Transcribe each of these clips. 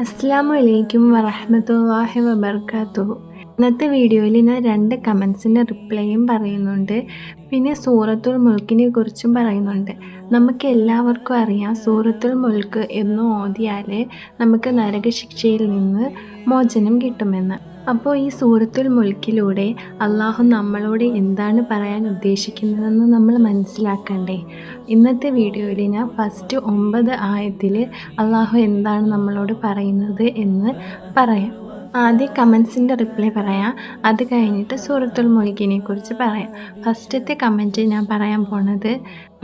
അസ്സലാമു അലൈക്കും വറഹ്മത്തുള്ളാഹി വബർക്കാത്തുഹു. ഇന്നത്തെ വീഡിയോയിൽ ഞാൻ 2 കമൻസിൻ്റെ റിപ്ലൈയും പറയുന്നുണ്ട്. പിന്നെ സൂറത്തുൽ മുൽക്കിനെ കുറിച്ചും പറയുന്നുണ്ട്. നമുക്ക് എല്ലാവർക്കും അറിയാം, സൂറത്തുൽ മുൽക്ക് എന്ന് ഓതിയാൽ നമുക്ക് നരകശിക്ഷയിൽ നിന്ന് മോചനം കിട്ടുമെന്ന്. അപ്പോൾ ഈ സൂറത്തുൽ മുൽക്കിലൂടെ അള്ളാഹു നമ്മളോട് എന്താണ് പറയാൻ ഉദ്ദേശിക്കുന്നതെന്ന് നമ്മൾ മനസ്സിലാക്കണ്ടേ? ഇന്നത്തെ വീഡിയോയിൽ ഞാൻ ഫസ്റ്റ് 9 ആയത്തിൽ അള്ളാഹു എന്താണ് നമ്മളോട് പറയുന്നത് എന്ന് പറയാം. ആദ്യം കമൻസിൻ്റെ റിപ്ലൈ പറയാം, അത് കഴിഞ്ഞിട്ട് സൂറത്തുൽ മുൽക്കിനെ കുറിച്ച് പറയാം. ഫസ്റ്റത്തെ കമൻറ്റ് ഞാൻ പറയാൻ പോണത്,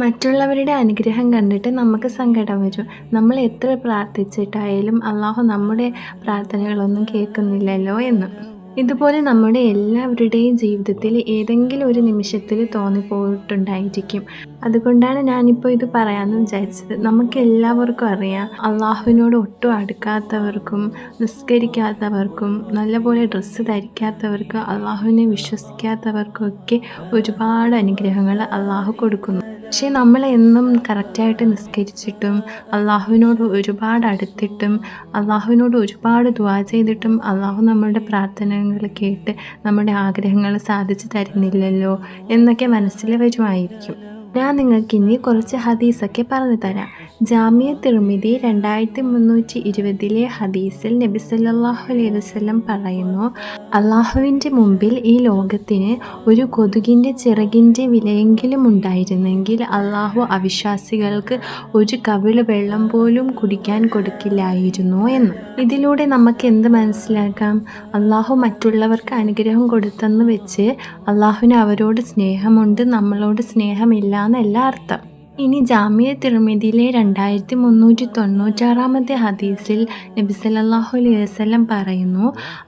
മറ്റുള്ളവരുടെ അനുഗ്രഹം കണ്ടിട്ട് നമുക്ക് സങ്കടം വരും. നമ്മൾ എത്ര പ്രാർത്ഥിച്ചിട്ടായാലും അള്ളാഹു നമ്മുടെ പ്രാർത്ഥനകളൊന്നും കേൾക്കുന്നില്ലല്ലോ എന്ന്. ഇതുപോലെ നമ്മുടെ എല്ലാവരുടെയും ജീവിതത്തിൽ ഏതെങ്കിലും ഒരു നിമിഷത്തിൽ തോന്നിപ്പോയിട്ടുണ്ടായിരിക്കും. അതുകൊണ്ടാണ് ഞാനിപ്പോൾ ഇത് പറയാമെന്ന് വിചാരിച്ചത്. നമുക്ക് എല്ലാവർക്കും അറിയാം, അള്ളാഹുവിനോട് ഒട്ടും അടുക്കാത്തവർക്കും നിസ്കരിക്കാത്തവർക്കും നല്ലപോലെ ഡ്രസ്സ് ധരിക്കാത്തവർക്കും അള്ളാഹുവിനെ വിശ്വസിക്കാത്തവർക്കും ഒക്കെ ഒരുപാട് അനുഗ്രഹങ്ങൾ അള്ളാഹു കൊടുക്കുന്നു. പക്ഷേ നമ്മളെന്നും കറക്റ്റായിട്ട് നിസ്കരിച്ചിട്ടും അള്ളാഹുവിനോട് ഒരുപാട് അടുത്തിട്ടും അള്ളാഹുവിനോട് ഒരുപാട് ദുആ ചെയ്തിട്ടും അള്ളാഹു നമ്മളുടെ പ്രാർത്ഥനകൾ കേട്ട് നമ്മുടെ ആഗ്രഹങ്ങൾ സാധിച്ചു തരുന്നില്ലല്ലോ എന്നൊക്കെ മനസ്സിൽ വരുമായിരിക്കും. ഞാൻ നിങ്ങൾക്കിനി കുറച്ച് ഹദീസൊക്കെ പറഞ്ഞു തരാം. ജാമിയ തിർമിദി 2320 ഹദീസിൽ നബി സല്ലല്ലാഹു അലൈഹി വസല്ലം പറയുന്നു, അള്ളാഹുവിൻ്റെ മുമ്പിൽ ഈ ലോകത്തിന് ഒരു കൊതുകിൻ്റെ ചിറകിൻ്റെ വിലയെങ്കിലും ഉണ്ടായിരുന്നെങ്കിൽ അള്ളാഹു അവിശ്വാസികൾക്ക് ഒരു കവിള് വെള്ളം പോലും കുടിക്കാൻ കൊടുക്കില്ലായിരുന്നു എന്ന്. ഇതിലൂടെ നമുക്ക് എന്ത് മനസ്സിലാക്കാം? അള്ളാഹു മറ്റുള്ളവർക്ക് അനുഗ്രഹം കൊടുത്തെന്ന് വെച്ച് അള്ളാഹുവിന് അവരോട് സ്നേഹമുണ്ട്, നമ്മളോട് സ്നേഹമില്ല എന്നല്ല അർത്ഥം. ഇനി ജാമിയ തിർമിദിയിലെ 2396 ഹദീസിൽ നബി സല്ലല്ലാഹു അലൈഹി വസല്ലം പറയുന്നു,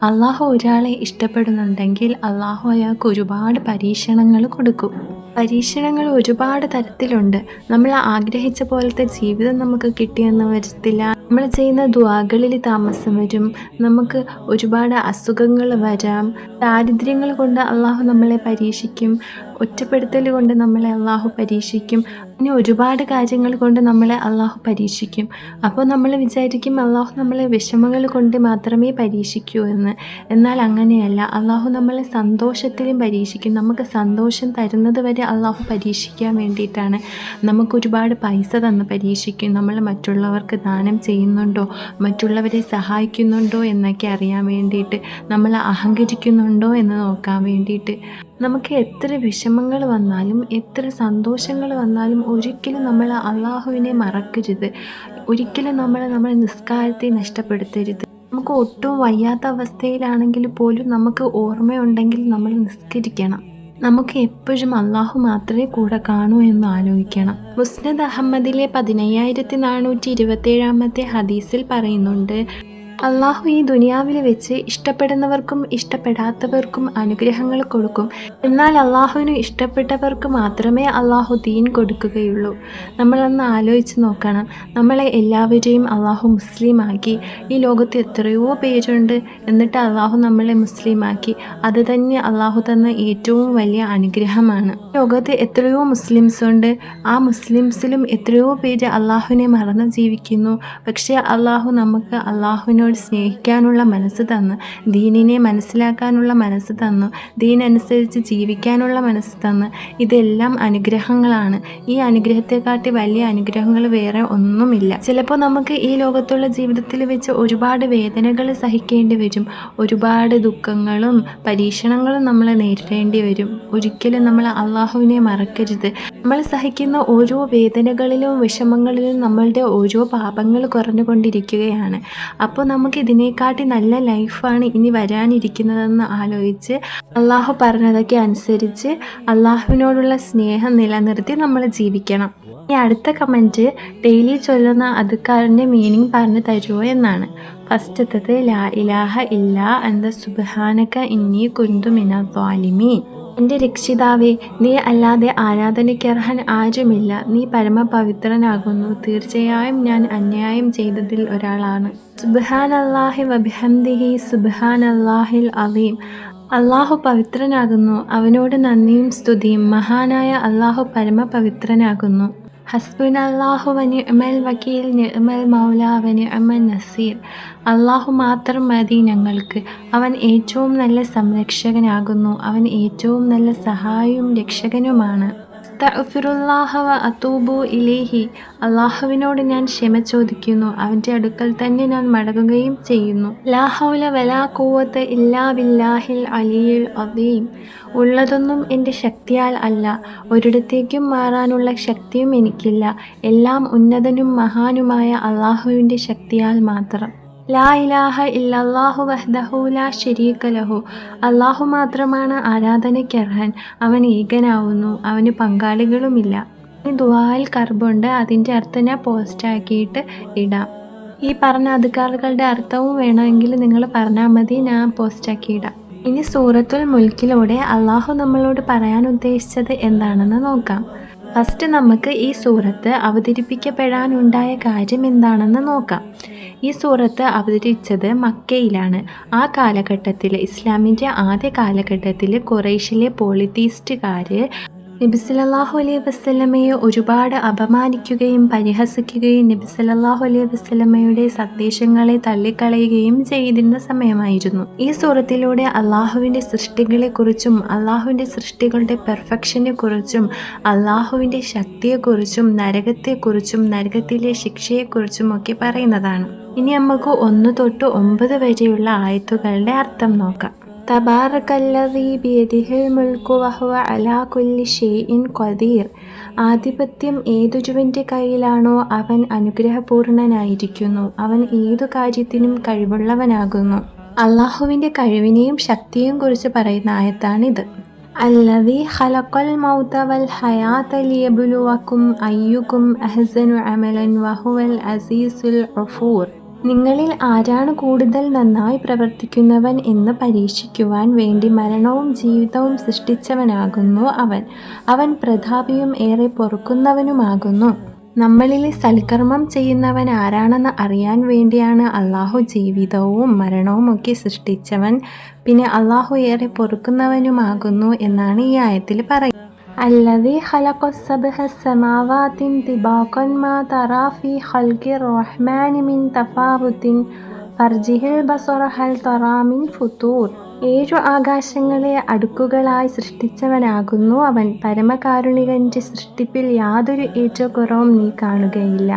അള്ളാഹു ഒരാളെ ഇഷ്ടപ്പെടുന്നുണ്ടെങ്കിൽ അള്ളാഹു അയാൾക്ക് ഒരുപാട് പരീക്ഷണങ്ങൾ കൊടുക്കും. പരീക്ഷണങ്ങൾ ഒരുപാട് തരത്തിലുണ്ട്. നമ്മൾ ആഗ്രഹിച്ച പോലത്തെ ജീവിതം നമുക്ക് കിട്ടിയെന്ന് വരത്തില്ല. നമ്മൾ ചെയ്യുന്ന ദുആകളിൽ താമസം വരും. നമുക്ക് ഒരുപാട് അസുഖങ്ങൾ വരാം. ദാരിദ്ര്യങ്ങൾ കൊണ്ട് അള്ളാഹു നമ്മളെ പരീക്ഷിക്കും. ഒറ്റപ്പെടുത്തൽ കൊണ്ട് നമ്മളെ അള്ളാഹു പരീക്ഷിക്കും. ഇനി ഒരുപാട് കാര്യങ്ങൾ കൊണ്ട് നമ്മളെ അള്ളാഹു പരീക്ഷിക്കും. അപ്പോൾ നമ്മൾ വിചാരിക്കും അള്ളാഹു നമ്മളെ വിഷമങ്ങൾ കൊണ്ട് മാത്രമേ പരീക്ഷിക്കൂ എന്ന്. എന്നാൽ അങ്ങനെയല്ല. അള്ളാഹു നമ്മളെ സന്തോഷത്തിലും പരീക്ഷിക്കും. നമുക്ക് സന്തോഷം തരുന്നത് വരെ അള്ളാഹു പരീക്ഷിക്കാൻ വേണ്ടിയിട്ടാണ്. നമുക്ക് ഒരുപാട് പൈസ തന്ന് പരീക്ഷിക്കും. നമ്മൾ മറ്റുള്ളവർക്ക് ദാനം ചെയ്യുന്നുണ്ടോ, മറ്റുള്ളവരെ സഹായിക്കുന്നുണ്ടോ എന്നൊക്കെ അറിയാൻ വേണ്ടിയിട്ട്, നമ്മൾ അഹങ്കരിക്കുന്നുണ്ടോ എന്ന് നോക്കാൻ വേണ്ടിയിട്ട്. നമുക്ക് എത്ര വിഷമങ്ങൾ വന്നാലും എത്ര സന്തോഷങ്ങൾ വന്നാലും ഒരിക്കലും നമ്മൾ അള്ളാഹുവിനെ മറക്കരുത്. ഒരിക്കലും നമ്മുടെ നിസ്കാരത്തെ നഷ്ടപ്പെടുത്തരുത്. നമുക്ക് ഒട്ടും വയ്യാത്ത അവസ്ഥയിലാണെങ്കിൽ പോലും നമുക്ക് ഓർമ്മയുണ്ടെങ്കിൽ നമ്മൾ നിസ്കരിക്കണം. നമുക്ക് എപ്പോഴും അള്ളാഹു മാത്രമേ കൂടെ കാണൂ എന്ന് ആലോചിക്കണം. മുസ്നദ് അഹമ്മദിലെ 10427 ഹദീസിൽ പറയുന്നുണ്ട്, അള്ളാഹു ഈ ദുനിയാവിൽ വെച്ച് ഇഷ്ടപ്പെടുന്നവർക്കും ഇഷ്ടപ്പെടാത്തവർക്കും അനുഗ്രഹങ്ങൾ കൊടുക്കും. എന്നാൽ അള്ളാഹുവിന് ഇഷ്ടപ്പെട്ടവർക്ക് മാത്രമേ അള്ളാഹു ദീൻ കൊടുക്കുകയുള്ളൂ. നമ്മളൊന്ന് ആലോചിച്ച് നോക്കണം. നമ്മളെ എല്ലാവരെയും അള്ളാഹു മുസ്ലിമാക്കി. ഈ ലോകത്ത് എത്രയോ പേരുണ്ട്, എന്നിട്ട് അള്ളാഹു നമ്മളെ മുസ്ലിമാക്കി. അത് തന്നെ അള്ളാഹു തന്ന ഏറ്റവും വലിയ അനുഗ്രഹമാണ്. ലോകത്ത് എത്രയോ മുസ്ലിംസ് ഉണ്ട്. ആ മുസ്ലിംസിലും എത്രയോ പേര് അള്ളാഹുവിനെ മറന്ന് ജീവിക്കുന്നു. പക്ഷേ അള്ളാഹു നമുക്ക് അള്ളാഹുവിനോട് സ്നേഹിക്കാനുള്ള മനസ്സ് തന്നു, ദീനിനെ മനസ്സിലാക്കാനുള്ള മനസ്സ് തന്നു, ദീനനുസരിച്ച് ജീവിക്കാനുള്ള മനസ്സ് തന്നു. ഇതെല്ലാം അനുഗ്രഹങ്ങളാണ്. ഈ അനുഗ്രഹത്തെക്കാട്ടി വലിയ അനുഗ്രഹങ്ങൾ വേറെ ഒന്നുമില്ല. ചിലപ്പോൾ നമുക്ക് ഈ ലോകത്തുള്ള ജീവിതത്തിൽ വെച്ച് ഒരുപാട് വേദനകൾ സഹിക്കേണ്ടി വരും. ഒരുപാട് ദുഃഖങ്ങളും പരീക്ഷണങ്ങളും നമ്മൾ നേരിടേണ്ടി വരും. ഒരിക്കലും നമ്മൾ അള്ളാഹുവിനെ മറക്കരുത്. നമ്മൾ സഹിക്കുന്ന ഓരോ വേദനകളിലും വിഷമങ്ങളിലും നമ്മളുടെ ഓരോ പാപങ്ങൾ കുറഞ്ഞുകൊണ്ടിരിക്കുകയാണ്. അപ്പോൾ നമുക്ക് ഇതിനെക്കാട്ടി നല്ല ലൈഫാണ് ഇനി വരാനിരിക്കുന്നതെന്ന് ആലോചിച്ച് അള്ളാഹു പറഞ്ഞതൊക്കെ അനുസരിച്ച് അള്ളാഹുവിനോടുള്ള സ്നേഹം നിലനിർത്തി നമ്മൾ ജീവിക്കണം. ഈ അടുത്ത കമൻറ്റ്, ഡെയിലി ചൊല്ലുന്ന അദ്കാറിൻ്റെ മീനിങ് പറഞ്ഞു തരുമോ എന്നാണ്. ഫസ്റ്റത്തത്, ലാ ഇലാഹ ഇല്ലാ അന്ത സുബ്ഹാനക ഇന്നി കുന്തു മിനൽ ളാലിമീൻ. എൻ്റെ രക്ഷിതാവേ, നീ അല്ലാതെ ആരാധനയ്ക്കർഹൻ ആരുമില്ല. നീ പരമപവിത്രനാകുന്നു. തീർച്ചയായും ഞാൻ അന്യായം ചെയ്തതിൽ ഒരാളാണ്. സുബ്ഹാനല്ലാഹി വബിഹംദിഹി സുബ്ഹാനല്ലാഹിൽ അലീം. അള്ളാഹു പവിത്രനാകുന്നു. അവനോട് നന്ദിയും സ്തുതിയും. മഹാനായ അള്ളാഹു പരമപവിത്രനാകുന്നു. ഹസ്ബുനല്ലാഹു വനിഅമൽ വക്കീൽ നിഅമൽ മൗല വനിഅമൻ നസീർ. അല്ലാഹു മാത്രം മതി ഞങ്ങൾക്ക്. അവൻ ഏറ്റവും നല്ല സംരക്ഷകനാകുന്നു. അവൻ ഏറ്റവും നല്ല സഹായിയും രക്ഷകനുമാണ്. അസ്തഗ്ഫിറുല്ലാഹ വ അതൂബു ഇലൈഹി. അല്ലാഹുവിനോട് ഞാൻ ക്ഷമ ചോദിക്കുന്നു. അവൻ്റെ അടുക്കൽ തന്നെ ഞാൻ മടങ്ങുകയും ചെയ്യുന്നു. ലാ ഹൗല വലാ ഖുവത ഇല്ലാ ബില്ലാഹിൽ അലിയിൽ അദീം. ഉള്ളതൊന്നും എൻ്റെ ശക്തിയാൽ അല്ല, ഒരിടത്തേക്കും മാറാനുള്ള ശക്തിയും എനിക്കില്ല. എല്ലാം ഉന്നതനും മഹാനുമായ അല്ലാഹുവിൻ്റെ ശക്തിയാൽ മാത്രം. ലാ ഇലാഹ ഇല്ലല്ലാഹു വഹ്ദഹു ലാ ശരീക ലഹു. അല്ലാഹു മാത്രമാണ് ആരാധനയ്ക്കർഹൻ. അവൻ ഏകനാവുന്നു, അവന് പങ്കാളികളുമില്ല. ഈ ദുആയിൽ കർബുണ്ട്. അതിൻ്റെ അർത്ഥം ഞാൻ പോസ്റ്റാക്കിയിട്ട് ഇടാം. ഈ പറഞ്ഞ അദ്കാറുകളുടെ അർത്ഥവും വേണമെങ്കിൽ നിങ്ങൾ പറഞ്ഞാൽ മതി, ഞാൻ പോസ്റ്റാക്കി ഇടാം. ഇനി സൂറത്തുൽ മുൽക്കിലൂടെ അല്ലാഹു നമ്മളോട് പറയാൻ ഉദ്ദേശിച്ചത് എന്താണെന്ന് നോക്കാം. ഫസ്റ്റ് നമുക്ക് ഈ സൂറത്ത് അവതരിപ്പിക്കപ്പെടാനുണ്ടായ കാര്യം എന്താണെന്ന് നോക്കാം. ഈ സൂറത്ത് അവതരിച്ചത് മക്കയിലാണ്. ആ കാലഘട്ടത്തിൽ, ഇസ്ലാമിൻ്റെ ആദ്യ കാലഘട്ടത്തിൽ ഖുറൈശിലെ പോളിത്തീസ്റ്റുകാർ നബി സല്ലല്ലാഹു അലൈഹി വസല്ലമയെ ഒരുപാട് അപമാനിക്കുകയും പരിഹസിക്കുകയും നബി സല്ലല്ലാഹു അലൈഹി വസല്ലമയുടെ സന്ദേശങ്ങളെ തള്ളിക്കളയുകയും ചെയ്തിരുന്ന സമയമായിരുന്നു. ഈ സൂറത്തിലൂടെ അള്ളാഹുവിൻ്റെ സൃഷ്ടികളെക്കുറിച്ചും അള്ളാഹുവിൻ്റെ സൃഷ്ടികളുടെ പെർഫെക്ഷനെ കുറിച്ചും അള്ളാഹുവിൻ്റെ ശക്തിയെക്കുറിച്ചും നരകത്തെക്കുറിച്ചും നരകത്തിലെ ശിക്ഷയെക്കുറിച്ചും ഒക്കെ പറയുന്നതാണ്. ഇനി നമുക്ക് 1 തൊട്ട് 9 വരെയുള്ള ആയത്തുകളുടെ അർത്ഥം നോക്കാം. തബാറകല്ലദീ ബിയദിഹിൽ മുൽക്കു വഹുവ അലാ കുല്ലി ഷൈഇൻ ഖദീർ. ആധിപത്യം ഏതൊരുവൻ്റെ കയ്യിലാണോ അവൻ അനുഗ്രഹപൂർണനായിരിക്കുന്നു, അവൻ ഏതു കാര്യത്തിനും കഴിവുള്ളവനാകുന്നു. അള്ളാഹുവിൻ്റെ കഴിവിനെയും ശക്തിയെയും കുറിച്ച് പറയുന്ന ആയത്താണിത്. അല്ലദീ ഖലഖൽ മൗത വൽ ഹയാത ലിയബ്ലുവക്കും അയ്യുക്കും അഹ്സനു അമലൻ വഹുവൽ അസീസുൽ ഗഫൂർ. നിങ്ങളിൽ ആരാണ് കൂടുതൽ നന്നായി പ്രവർത്തിക്കുന്നവൻ എന്ന് പരീക്ഷിക്കുവാൻ വേണ്ടി മരണവും ജീവിതവും സൃഷ്ടിച്ചവനാകുന്നു അവൻ. അവൻ പ്രതാപിയും ഏറെ പൊറുക്കുന്നവനുമാകുന്നു. നമ്മളിൽ സൽക്കർമ്മം ചെയ്യുന്നവൻ ആരാണെന്ന് അറിയാൻ വേണ്ടിയാണ് അള്ളാഹു ജീവിതവും മരണവും ഒക്കെ സൃഷ്ടിച്ചവൻ. പിന്നെ അള്ളാഹു ഏറെ പൊറുക്കുന്നവനുമാകുന്നു എന്നാണ് ഈ ആയത്തിൽ പറയുന്നത്. അല്ലദീ ഖലഖ സബ്അ സമാവാതിൻ തിബാഖൻ മാ തറാ ഫീ ഖൽഖിർ റഹ്മാനി മിൻ തഫാവുത്തിൻ ഫർജിഹിൽ ബസറ ഹൽ തറാ മിൻ ഫുതൂർ. 7 ആകാശങ്ങളെ അടുക്കുകളായി സൃഷ്ടിച്ചവനാകുന്നു അവൻ. പരമകാരുണികൻ്റെ സൃഷ്ടിപ്പിൽ യാതൊരു ഏറ്റക്കുറവും നീ കാണുകയില്ല.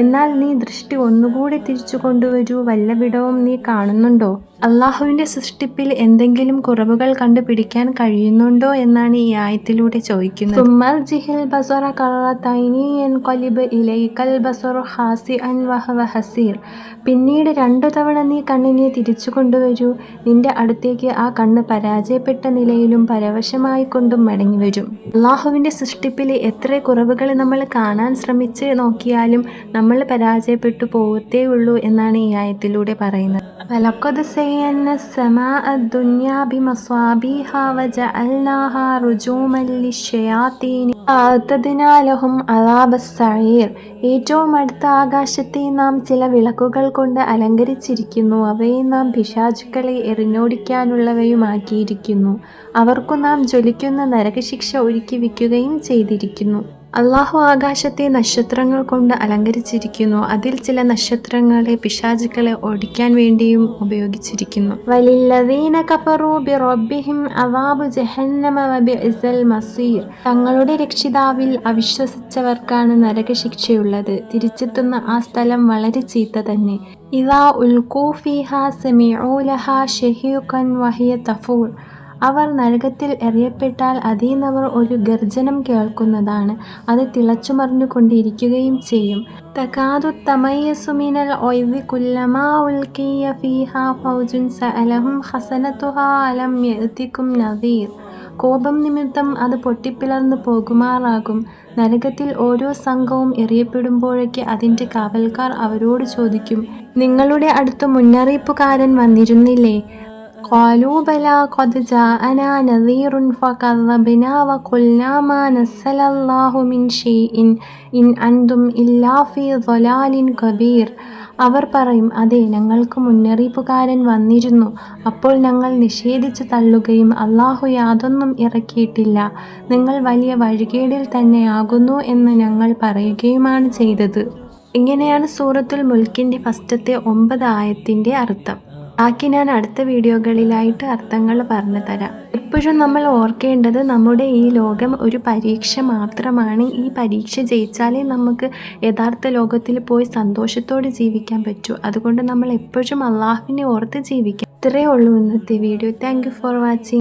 എന്നാൽ നീ ദൃഷ്ടി ഒന്നുകൂടി തിരിച്ചു കൊണ്ടുവരൂ, വല്ലവിടവും നീ കാണുന്നുണ്ടോ? അള്ളാഹുവിൻ്റെ സൃഷ്ടിപ്പിൽ എന്തെങ്കിലും കുറവുകൾ കണ്ടുപിടിക്കാൻ കഴിയുന്നുണ്ടോ എന്നാണ് ഈ ആയത്തിലൂടെ ചോദിക്കുന്നത്. സുമ്മർജിഹിൽ ബസറ കററതൈനി യൻഖലിബ് ഇലൈകൽ ബസറു ഖാസിഅൻ വഹുവ ഹസീർ. പിന്നീട് 2 തവണ നീ കണ്ണിനെ തിരിച്ചു കൊണ്ടുവരൂ, നിന്റെ അടുത്തേക്ക് ആ കണ്ണ് പരാജയപ്പെട്ട നിലയിലും പരവശമായിക്കൊണ്ടും മടങ്ങി വരും. അള്ളാഹുവിൻ്റെ സൃഷ്ടിപ്പിൽ എത്ര കുറവുകൾ നമ്മൾ കാണാൻ ശ്രമിച്ച് നോക്കിയാലും നമ്മൾ പരാജയപ്പെട്ടു പോകത്തേ ഉള്ളൂ എന്നാണ് ഈ ആയത്തിലൂടെ പറയുന്നത്. വലഖദ് സയ്യന്ന السماء الدنيا بمصابيح وجعلناها رجوما للشياطين وأعتدنا لهم عذاب السعير. ഏറ്റവും അടുത്ത ആകാശത്തെ നാം ചില വിളക്കുകൾ കൊണ്ട് അലങ്കരിച്ചിരിക്കുന്നു. അവയെ നാം പിശാചുക്കളെ എറിഞ്ഞോടിക്കാനുള്ളവയുമാക്കിയിരിക്കുന്നു. അവർക്കു നാം ജ്വലിക്കുന്ന നരകശിക്ഷ ഒരുക്കി വയ്ക്കുകയും ചെയ്തിരിക്കുന്നു. അള്ളാഹു ആകാശത്തെ നക്ഷത്രങ്ങൾ കൊണ്ട് അലങ്കരിച്ചിരിക്കുന്നു. അതിൽ ചില നക്ഷത്രങ്ങളെ പിശാചുക്കളെ ഓടിക്കാൻ വേണ്ടിയും ഉപയോഗിച്ചിരിക്കുന്നു. വലില്ലദീന കഫറൂ ബിറബ്ബിഹിം അദാബു ജഹന്നമ വബിഇസൽ മസീർ. തങ്ങളുടെ രക്ഷിതാവിൽ അവിശ്വസിച്ചവർക്കാണ് നരകശിക്ഷയുള്ളത്. തിരിച്ചെത്തുന്ന ആ സ്ഥലം വളരെ ചീത്ത തന്നെ. ഇദാ ഉൽഖൂ ഫീഹാ സമിഉ ലഹാ ഷഹീഖൻ വഹിയ തഫൂർ. അവർ നരകത്തിൽ എറിയപ്പെട്ടാൽ അതീന്നവർ ഒരു ഗർജനം കേൾക്കുന്നതാണ്. അത് തിളച്ചുമറിഞ്ഞുകൊണ്ടിരിക്കുകയും ചെയ്യും. തകാദു തമയ്യസു മിനൽ ഗൈദി കുല്ലമാ ഉൽഖിയ ഫീഹാ ഫൗജുൻ സഅലഹും ഖസനതുഹാ അലം യഅതികും നദീർ. കോപം നിമിത്തം അത് പൊട്ടിപ്പിളർന്നു പോകുമാറാകും. നരകത്തിൽ ഓരോ സംഘവും എറിയപ്പെടുമ്പോഴേക്ക് അതിൻ്റെ കാവൽക്കാർ അവരോട് ചോദിക്കും, നിങ്ങളുടെ അടുത്ത് മുന്നറിയിപ്പുകാരൻ വന്നിരുന്നില്ലേ? ഖാലൂ ബലാ ഖദ് ജാഅനാ നദീറുൻ ഫകദ്ദബ്നാ വഖുൽനാ മാ നസ്സലല്ലാഹു മിൻ ഷൈഇൻ ഇൻ അൻതും ഇല്ലാ ഫീ ളലാലിൻ കബീർ. അവർ പറയും, അതെ, ഞങ്ങൾക്ക് മുന്നറിയിപ്പുകാരൻ വന്നിരുന്നു. അപ്പോൾ ഞങ്ങൾ നിഷേധിച്ച് തള്ളുകയും അല്ലാഹു യാതൊന്നും ഇറക്കിയിട്ടില്ല, നിങ്ങൾ വലിയ വഴികേടിൽ തന്നെയാകുന്നു എന്ന് ഞങ്ങൾ പറയുകയുമാണ് ചെയ്തത്. ഇങ്ങനെയാണ് സൂറത്തുൽ മുൽക്കിൻ്റെ ഫസ്റ്റത്തെ 9 ആയത്തിൻ്റെ അർത്ഥം. ബാക്കി ഞാൻ അടുത്ത വീഡിയോകളിലായിട്ട് അർത്ഥങ്ങൾ പറഞ്ഞു തരാം. എപ്പോഴും നമ്മൾ ഓർക്കേണ്ടത് നമ്മുടെ ഈ ലോകം ഒരു പരീക്ഷ മാത്രമാണ്. ഈ പരീക്ഷ ജയിച്ചാലേ നമുക്ക് യഥാർത്ഥ ലോകത്തിൽ പോയി സന്തോഷത്തോടെ ജീവിക്കാൻ പറ്റൂ. അതുകൊണ്ട് നമ്മൾ എപ്പോഴും അള്ളാഹുവിനെ ഓർത്ത് ജീവിക്കാം. ഇത്രയേ ഉള്ളൂ ഇന്നത്തെ video. Thank you for watching.